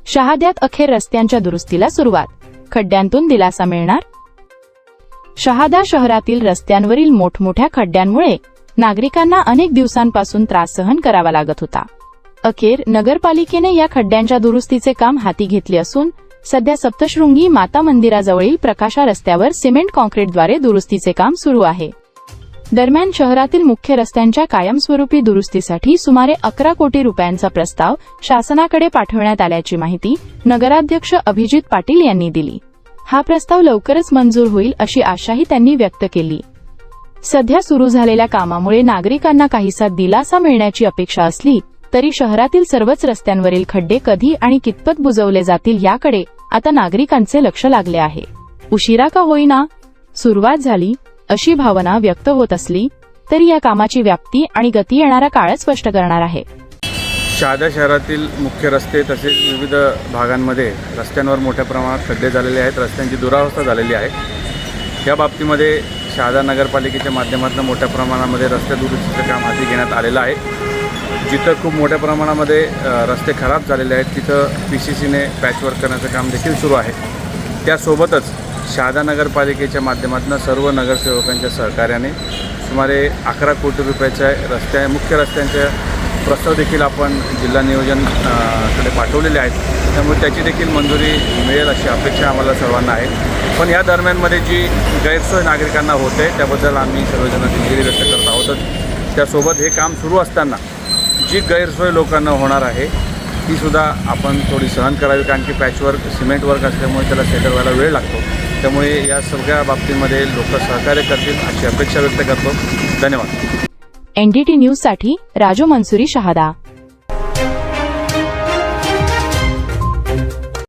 शहाद्यात अखेर रस्त्यांच्या दुरुस्तीला सुरुवात, खड्ड्यांतून दिलासा मिळणार? शहादा शहरातील रस्त्यांवरील मोठमोठ्या खड्ड्यांमुळे नागरिकांना अनेक दिवसांपासून त्रास सहन करावा लागत होता. अखेर नगरपालिकेने या खड्ड्यांच्या दुरुस्तीचे काम हाती घेतले असून सध्या सप्तशृंगी माता मंदिराजवळील प्रकाशा रस्त्यावर सिमेंट कॉन्क्रीटद्वारे दुरुस्तीचे काम सुरू आहे. दरम्यान शहरातील मुख्य रस्त्यांच्या कायमस्वरूपी दुरुस्तीसाठी सुमारे 11 कोटी रुपयांचा प्रस्ताव शासनाकडे पाठवण्यात आल्याची माहिती नगराध्यक्ष अभिजित पाटील यांनी दिली. हा प्रस्ताव लवकरच मंजूर होईल अशी आशाही त्यांनी व्यक्त केली. सध्या सुरू झालेल्या कामामुळे नागरिकांना काहीसा दिलासा मिळण्याची अपेक्षा असली तरी शहरातील सर्वच रस्त्यांवरील खड्डे कधी आणि कितपत बुजवले जातील याकडे आता नागरिकांचे लक्ष लागले आहे. उशिरा का होईना सुरुवात झाली अशी भावना व्यक्त होत असली तरी या कामाची व्याप्ती आणि गती येणारा काळच स्पष्ट करणार आहे. शहादा शहरातील मुख्य रस्ते तसेच विविध भागांमध्ये रस्त्यांवर मोठ्या प्रमाणात खड्डे झालेले आहेत, रस्त्यांची दुरावस्था झालेली आहे. या बाबतीमध्ये शहादा नगरपालिकेच्या माध्यमातून मोठ्या प्रमाणामध्ये रस्ते दुरुस्तीचं काम हाती घेण्यात आलेलं आहे. जिथं खूप मोठ्या प्रमाणामध्ये रस्ते खराब झालेले आहेत तिथं PCCने पॅचवर्क करण्याचं काम देखील सुरू आहे. त्यासोबतच शहादा नगरपालिकेच्या माध्यमातून सर्व नगरसेवकांच्या सहकार्याने सुमारे 11 कोटी रुपयाच्या मुख्य रस्त्यांचे प्रस्ताव देखील आपण जिल्हा नियोजन कडे पाठवलेले आहेत. त्यामुळे त्याची देखील मंजुरी मिळेल अशी अपेक्षा आम्हाला सर्वांना आहे. पण या दरम्यानमध्ये जी गैरसोय नागरिकांना होते त्याबद्दल आम्ही सर्वजण दिलगिरी व्यक्त करत आहोतच. त्यासोबत हे काम सुरू असताना जी गैरसोय लोकांना होणार आहे तीसुद्धा आपण थोडी सहन करावी, कारण की पॅचवर्क सिमेंट वर्क असल्यामुळे त्याला सेटल व्हायला वेळ लागतो. त्यामुळे या सगळ्या बाबतीमध्ये लोक सहकार्य करतील अशी अपेक्षा व्यक्त करतो. धन्यवाद. NDT न्यूज साठी राजू मनसुरी, शहादा.